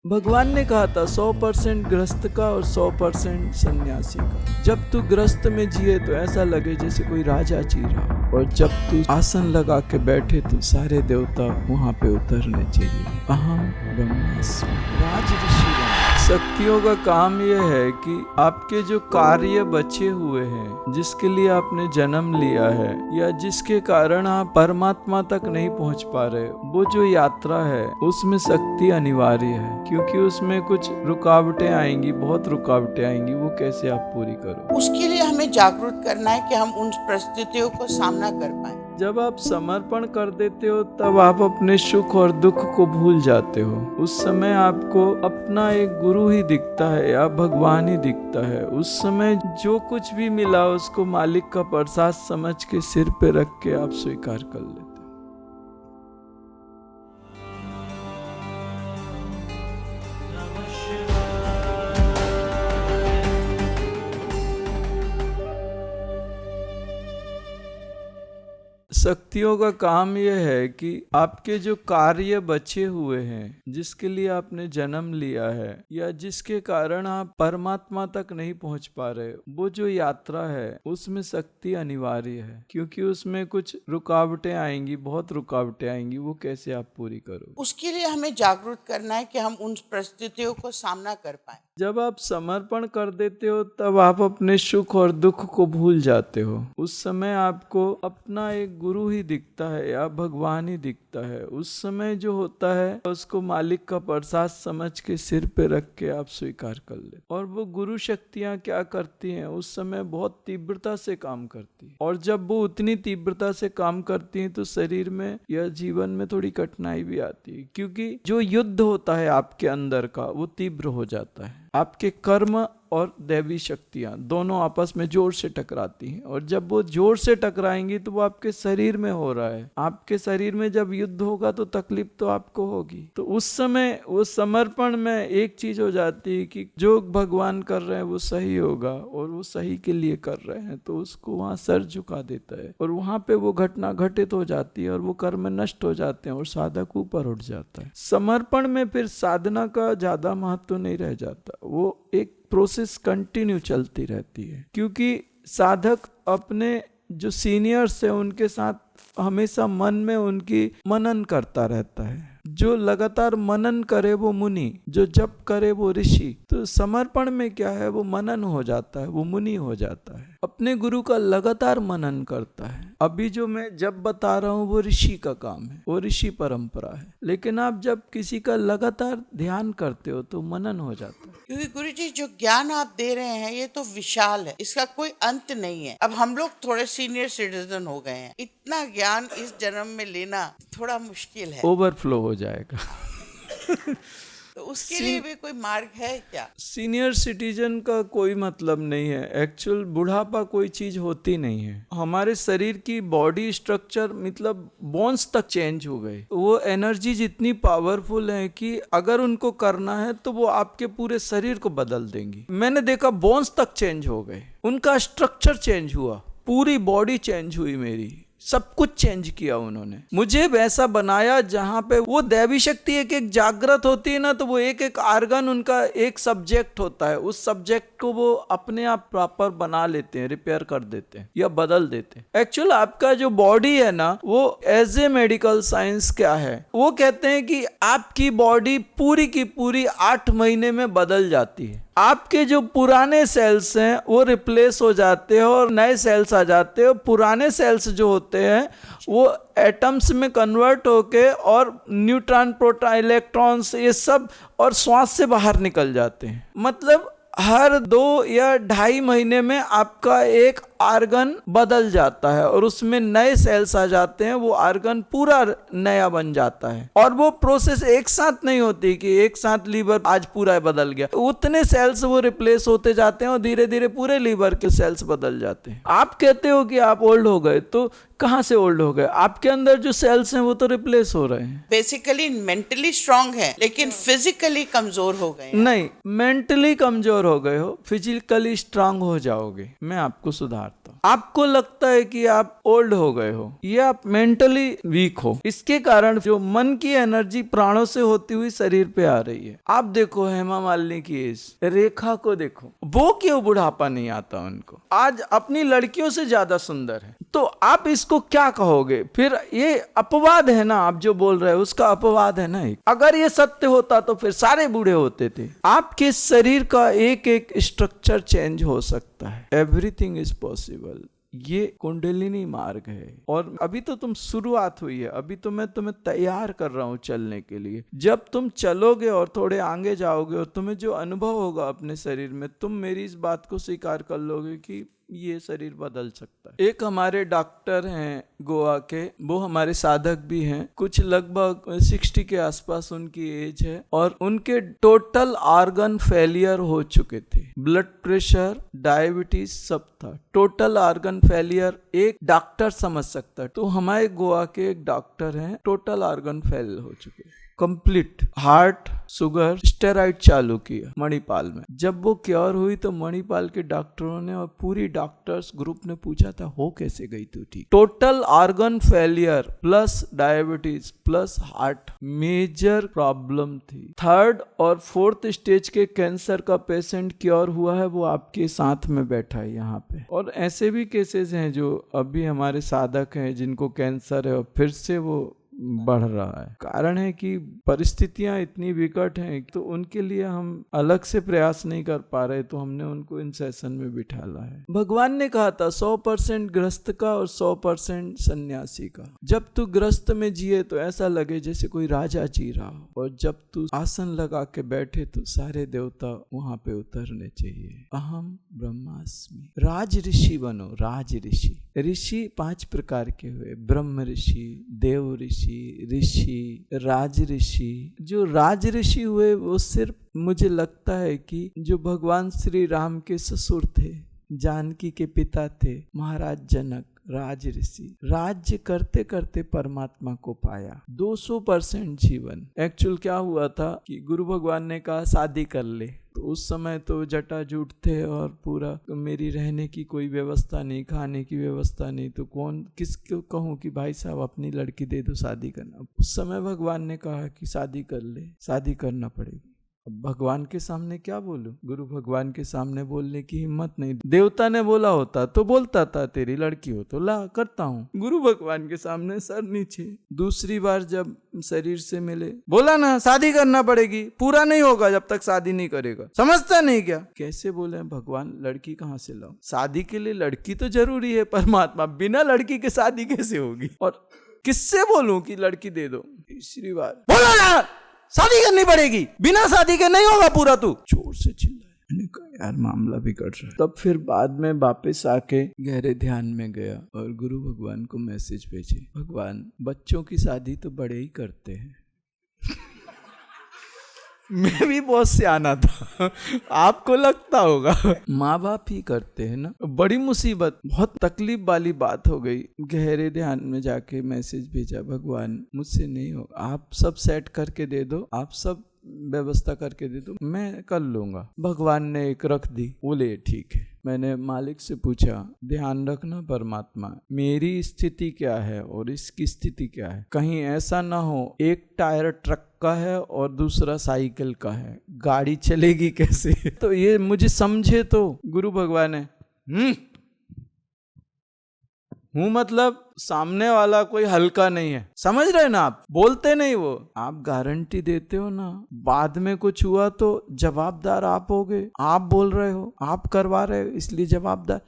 भगवान ने कहा था 100% गृहस्थ का और 100% सन्यासी का। जब तू गृहस्थ में जिए तो ऐसा लगे जैसे कोई राजा जी रहा, और जब तू आसन लगा के बैठे तो सारे देवता वहां पे उतरने चाहिए। अहम ब्रह्मास्मि। राज ऋषि शक्तियों का काम यह है कि आपके जो कार्य बचे हुए हैं, जिसके लिए आपने जन्म लिया है या जिसके कारण आप परमात्मा तक नहीं पहुंच पा रहे, वो जो यात्रा है उसमें शक्ति अनिवार्य है, क्योंकि उसमें कुछ रुकावटें आएंगी, बहुत रुकावटें आएंगी। वो कैसे आप पूरी करो? उसके लिए हमें जागरूक करना है कि हम उन परिस्थितियों को सामना कर पाए। जब आप समर्पण कर देते हो तब आप अपने सुख और दुख को भूल जाते हो। उस समय आपको अपना एक गुरु ही दिखता है या भगवान ही दिखता है। उस समय जो कुछ भी मिला उसको मालिक का प्रसाद समझ के सिर पे रख के आप स्वीकार कर लेते। शक्तियों का काम यह है कि आपके जो कार्य बचे हुए हैं, जिसके लिए आपने जन्म लिया है या जिसके कारण आप परमात्मा तक नहीं पहुंच पा रहे, वो जो यात्रा है उसमें शक्ति अनिवार्य है, क्योंकि उसमें कुछ रुकावटें आएंगी, बहुत रुकावटें आएंगी। वो कैसे आप पूरी करो? उसके लिए हमें जागरूक करना है कि हम उन परिस्थितियों को सामना कर पाए। जब आप समर्पण कर देते हो तब आप अपने सुख और दुख को भूल जाते हो। उस समय आपको अपना एक गुरु ही दिखता है या भगवान ही दिखता है। उस समय जो होता है उसको मालिक का प्रसाद समझ के सिर पे रख के आप स्वीकार कर ले। और वो गुरु शक्तियाँ क्या करती हैं, उस समय बहुत तीव्रता से काम करती है, और जब वो उतनी तीव्रता से काम करती हैं तो शरीर में या जीवन में थोड़ी कठिनाई भी आती है, क्योंकि जो युद्ध होता है आपके अंदर का वो तीव्र हो जाता है। आपके कर्म और दैवी शक्तियाँ दोनों आपस में जोर से टकराती हैं, और जब वो जोर से टकराएंगी तो वो आपके शरीर में हो रहा है। आपके शरीर में जब युद्ध होगा तो तकलीफ तो आपको होगी। तो उस समय वो समर्पण में एक चीज हो जाती है कि जो भगवान कर रहे हैं वो सही होगा और वो सही के लिए कर रहे हैं, तो उसको वहाँ सर झुका देता है और वहाँ पे वो घटना घटित हो जाती है और वो कर्म नष्ट हो जाते हैं और साधक ऊपर उठ जाता है। समर्पण में फिर साधना का ज्यादा महत्व नहीं रह जाता, वो एक प्रोसेस कंटिन्यू चलती रहती है, क्योंकि साधक अपने जो सीनियर्स है उनके साथ हमेशा मन में उनकी मनन करता रहता है। जो लगातार मनन करे वो मुनि, जो जप करे वो ऋषि। तो समर्पण में क्या है, वो मनन हो जाता है, वो मुनि हो जाता है, अपने गुरु का लगातार मनन करता है। अभी जो मैं जब बता रहा हूँ वो ऋषि का काम है, वो ऋषि परंपरा है, लेकिन आप जब किसी का लगातार ध्यान करते हो तो मनन हो जाता है। क्योंकि गुरु जी जो ज्ञान आप दे रहे हैं ये तो विशाल है, इसका कोई अंत नहीं है। अब हम लोग थोड़े सीनियर सिटीजन हो गए हैं, इतना ज्ञान इस जन्म में लेना थोड़ा मुश्किल है, ओवरफ्लो हो जाएगा। तो उसके लिए भी कोई मार्ग है क्या? सीनियर सिटीजन का कोई मतलब नहीं है। एक्चुअल बुढ़ापा कोई चीज होती नहीं है। हमारे शरीर की बॉडी स्ट्रक्चर मतलब बोन्स तक चेंज हो गए। वो एनर्जी जितनी पावरफुल है कि अगर उनको करना है तो वो आपके पूरे शरीर को बदल देंगी। मैंने देखा बोन्स तक चेंज हो गए, उनका स्ट्रक्चर चेंज हुआ, पूरी बॉडी चेंज हुई, मेरी सब कुछ चेंज किया उन्होंने। मुझे वैसा बनाया जहां पे वो दैवी शक्ति एक एक जागृत होती है ना, तो वो एक एक आर्गन उनका एक सब्जेक्ट होता है, उस सब्जेक्ट को वो अपने आप प्रॉपर बना लेते हैं, रिपेयर कर देते हैं या बदल देते हैं। एक्चुअल आपका जो बॉडी है ना, वो एज ए मेडिकल साइंस क्या है, वो कहते हैं कि आपकी बॉडी पूरी की पूरी 8 महीने में बदल जाती है। आपके जो पुराने सेल्स हैं वो रिप्लेस हो जाते हैं और नए सेल्स आ जाते हैं। पुराने सेल्स जो होते हैं वो एटम्स में कन्वर्ट होके और न्यूट्रॉन, प्रोटॉन, इलेक्ट्रॉन्स ये सब और श्वास से बाहर निकल जाते हैं। मतलब हर 2 या 2.5 महीने में आपका एक आर्गन बदल जाता है और उसमें नए सेल्स आ जाते हैं, वो आर्गन पूरा नया बन जाता है। और वो प्रोसेस एक साथ नहीं होती कि एक साथ लीवर आज पूरा बदल गया, उतने सेल्स वो रिप्लेस होते जाते हैं और धीरे धीरे पूरे लीवर के सेल्स बदल जाते हैं। आप कहते हो कि आप ओल्ड हो गए, तो कहाँ से ओल्ड हो गए? आपके अंदर जो सेल्स हैं वो तो रिप्लेस हो रहे हैं। बेसिकली मेंटली स्ट्रांग है लेकिन फिजिकली कमजोर हो गए। नहीं, मेंटली कमजोर हो गए हो, फिजिकली स्ट्रांग हो जाओगे। मैं आपको सुधारता हूँ। आपको लगता है कि आप ओल्ड हो गए हो, ये आप मेंटली वीक हो। इसके कारण जो मन की एनर्जी प्राणों से होती हुई शरीर पे आ रही है। आप देखो हेमा मालिनी की एज, रेखा को देखो, वो क्यों बुढ़ापा नहीं आता उनको, आज अपनी लड़कियों से ज्यादा सुंदर है। तो आप इसको क्या कहोगे? फिर ये अपवाद है ना, आप जो बोल रहे हो उसका अपवाद है ना। अगर ये सत्य होता तो फिर सारे बूढ़े होते थे। आपके शरीर का एक एक स्ट्रक्चर चेंज हो सकता है। Everything is possible. ये कुंडलिनी मार्ग है और अभी तो तुम शुरुआत हुई है। अभी तो मैं तुम्हें तैयार कर रहा हूं चलने के लिए। जब तुम चलोगे और थोड़े आगे जाओगे और तुम्हें जो अनुभव होगा अपने शरीर में, तुम मेरी इस बात को स्वीकार कर लोगे कि ये शरीर बदल सकता है। एक हमारे डॉक्टर हैं गोवा के, वो हमारे साधक भी हैं, कुछ लगभग 60 के आसपास उनकी एज है और उनके टोटल ऑर्गन फेलियर हो चुके थे। ब्लड प्रेशर, डायबिटीज सब था। टोटल ऑर्गन फेलियर एक डॉक्टर समझ सकता है। तो हमारे गोवा के एक डॉक्टर हैं, टोटल ऑर्गन फेल हो चुके, कंप्लीट। हार्ट, शुगर, स्टेरॉइड चालू किया मणिपाल में। जब वो क्योर हुई तो मणिपाल के डॉक्टरों ने और पूरी डॉक्टर्स ग्रुप ने पूछा था हो कैसे गई तू ठीक। Total organ failure plus diabetes plus heart, major problem थी। 3rd और 4th स्टेज के कैंसर का पेशेंट क्योर हुआ है, वो आपके साथ में बैठा है यहाँ पे। और ऐसे भी केसेस हैं जो अभी हमारे साधक हैं जिनको कैंसर है और फिर से वो बढ़ रहा है। कारण है कि परिस्थितियां इतनी विकट हैं, तो उनके लिए हम अलग से प्रयास नहीं कर पा रहे, तो हमने उनको इन सेशन में बिठाला है। भगवान ने कहा था 100% ग्रस्त का और 100% सन्यासी का। जब तू ग्रस्त में जिए तो ऐसा लगे जैसे कोई राजा जी रहा हो, और जब तू आसन लगा के बैठे तो सारे देवता वहां पे उतरने चाहिए। अहम ब्रह्मास्मि। राज ऋषि बनो, राज ऋषि। ऋषि 5 प्रकार के हुए, ब्रह्म ऋषि, देव ऋषि, राज ऋषि। जो राज ऋषि हुए वो सिर्फ मुझे लगता है कि जो भगवान श्री राम के ससुर थे, जानकी के पिता थे, महाराज जनक, राज ऋषि। राज्य करते करते परमात्मा को पाया। 200% जीवन। एक्चुअल क्या हुआ था कि गुरु भगवान ने कहा शादी कर ले, तो उस समय तो जटा जूट थे और पूरा मेरी रहने की कोई व्यवस्था नहीं, खाने की व्यवस्था नहीं, तो कौन किसको कहूँ कि भाई साहब अपनी लड़की दे दो शादी करना। उस समय भगवान ने कहा कि शादी कर ले, शादी करना पड़ेगी। अब भगवान के सामने क्या बोलूं? गुरु भगवान के सामने बोलने की हिम्मत नहीं। देवता ने बोला होता तो बोलता था तेरी लड़की हो तो ला, करता हूँ। गुरु भगवान के सामने सर नीचे। दूसरी बार जब शरीर से मिले, बोला ना शादी करना पड़ेगी, पूरा नहीं होगा जब तक शादी नहीं करेगा, समझता नहीं क्या? कैसे बोले भगवान, लड़की कहाँ से लाऊं? शादी के लिए लड़की तो जरूरी है परमात्मा, बिना लड़की के शादी कैसे होगी? और किससे बोलूं कि लड़की दे दो? तीसरी बार बोला ना शादी करनी पड़ेगी, बिना शादी के नहीं होगा पूरा। तू जोर से चिल्लाया। मैंने कहा यार मामला बिगड़ रहा है। तब फिर बाद में वापस आके गहरे ध्यान में गया और गुरु भगवान को मैसेज भेजे, भगवान बच्चों की शादी तो बड़े ही करते हैं। मैं भी बहुत सियाना था, आपको लगता होगा माँ बाप ही करते हैं ना। बड़ी मुसीबत, बहुत तकलीफ वाली बात हो गई। गहरे ध्यान में जाके मैसेज भेजा, भगवान मुझसे नहीं हो, आप सब सेट करके दे दो, आप सब व्यवस्था करके दे दो, मैं कर लूंगा। भगवान ने एक रख दी, बोले ठीक है। मैंने मालिक से पूछा, ध्यान रखना परमात्मा, मेरी स्थिति क्या है और इसकी स्थिति क्या है? कहीं ऐसा ना हो एक टायर ट्रक का है और दूसरा साइकिल का है, गाड़ी चलेगी कैसे? तो ये मुझे समझे तो गुरु भगवान है हूँ, मतलब सामने वाला कोई हल्का नहीं है, समझ रहे ना? आप बोलते नहीं, वो आप गारंटी देते हो ना, बाद में कुछ हुआ तो जवाबदार आप होगे। आप बोल रहे हो, आप करवा रहे हो, इसलिए जवाबदार।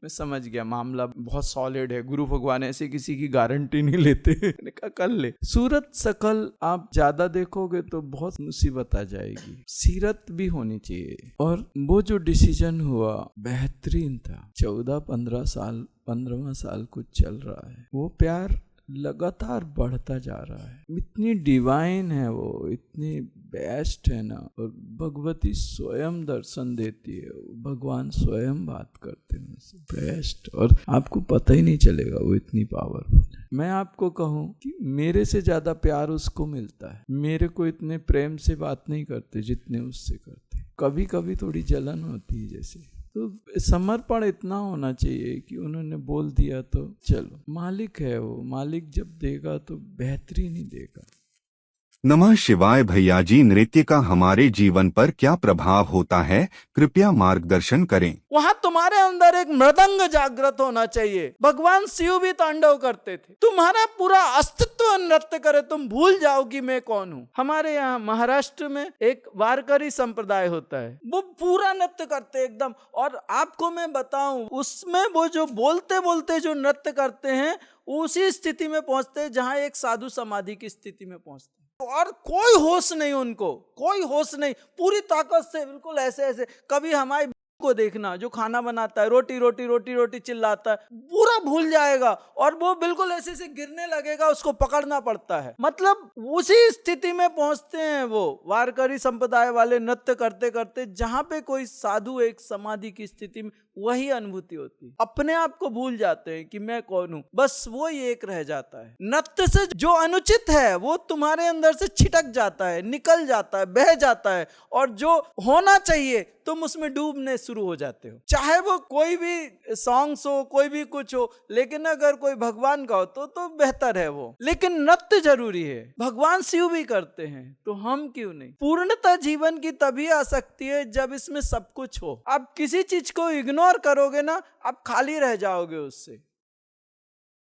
मैं समझ गया मामला बहुत सॉलिड है, गुरु भगवान ऐसे किसी की गारंटी नहीं लेते। मैंने कहा कर ले। सूरत शकल आप ज्यादा देखोगे तो बहुत मुसीबत आ जाएगी, सीरत भी होनी चाहिए। और वो जो डिसीजन हुआ बेहतरीन था। 14-15 साल, 15वां साल कुछ चल रहा है, वो प्यार लगातार बढ़ता जा रहा है। इतनी डिवाइन है वो, इतनी बेस्ट है ना। और भगवती स्वयं दर्शन देती है, भगवान स्वयं बात करते हैं उनसे, बेस्ट। और आपको पता ही नहीं चलेगा वो इतनी पावरफुल है। मैं आपको कहूँ कि मेरे से ज्यादा प्यार उसको मिलता है। मेरे को इतने प्रेम से बात नहीं करते जितने उससे करते। कभी कभी थोड़ी जलन होती है जैसे, तो समर्पण इतना होना चाहिए कि उन्होंने बोल दिया तो चलो, मालिक है वो, मालिक जब देगा तो बेहतरीन ही देगा। नमः शिवाय। भैया जी, नृत्य का हमारे जीवन पर क्या प्रभाव होता है, कृपया मार्गदर्शन करें। वहां तुम्हारे अंदर एक मृदंग जागृत होना चाहिए। भगवान शिव भी तांडव करते थे। तुम्हारा पूरा अस्तित्व नृत्य करे, तुम भूल जाओ कि मैं कौन हूँ। हमारे यहाँ महाराष्ट्र में एक वारकरी संप्रदाय होता है, वो पूरा नृत्य करते एकदम। और आपको मैं बताऊं, उसमें वो जो बोलते बोलते जो नृत्य करते हैं, उसी स्थिति में पहुंचते हैं जहां एक साधु समाधि की स्थिति में पहुंचते हैं। और कोई होश नहीं उनको, कोई होश नहीं, पूरी ताकत से बिल्कुल ऐसे ऐसे। कभी हमारे को देखना जो खाना बनाता है, रोटी रोटी रोटी रोटी चिल्लाता है, पूरा भूल जाएगा और वो बिल्कुल ऐसे से गिरने लगेगा, उसको पकड़ना पड़ता है। मतलब उसी स्थिति में पहुंचते हैं वो वारकरी संप्रदाय वाले नृत्य करते करते, जहां पे कोई साधु एक समाधि की स्थिति में, वही अनुभूति होती है। अपने आप को भूल जाते हैं कि मैं कौन हूं, बस वो ही एक रह जाता है। नृत्य से जो अनुचित है वो तुम्हारे अंदर से छिटक जाता है, निकल जाता है, बह जाता है, और जो होना चाहिए तुम उसमें डूबने शुरू हो जाते हो। चाहे वो कोई भी सॉन्ग्स हो, कोई भी कुछ हो, लेकिन अगर कोई भगवान का हो तो बेहतर है वो। लेकिन नृत्य जरूरी है, भगवान शिव भी करते हैं, तो हम क्यों नहीं। पूर्णता जीवन की तभी आ सकती है जब इसमें सब कुछ हो। आप किसी चीज को इग्नोर करोगे ना, आप खाली रह जाओगे उससे।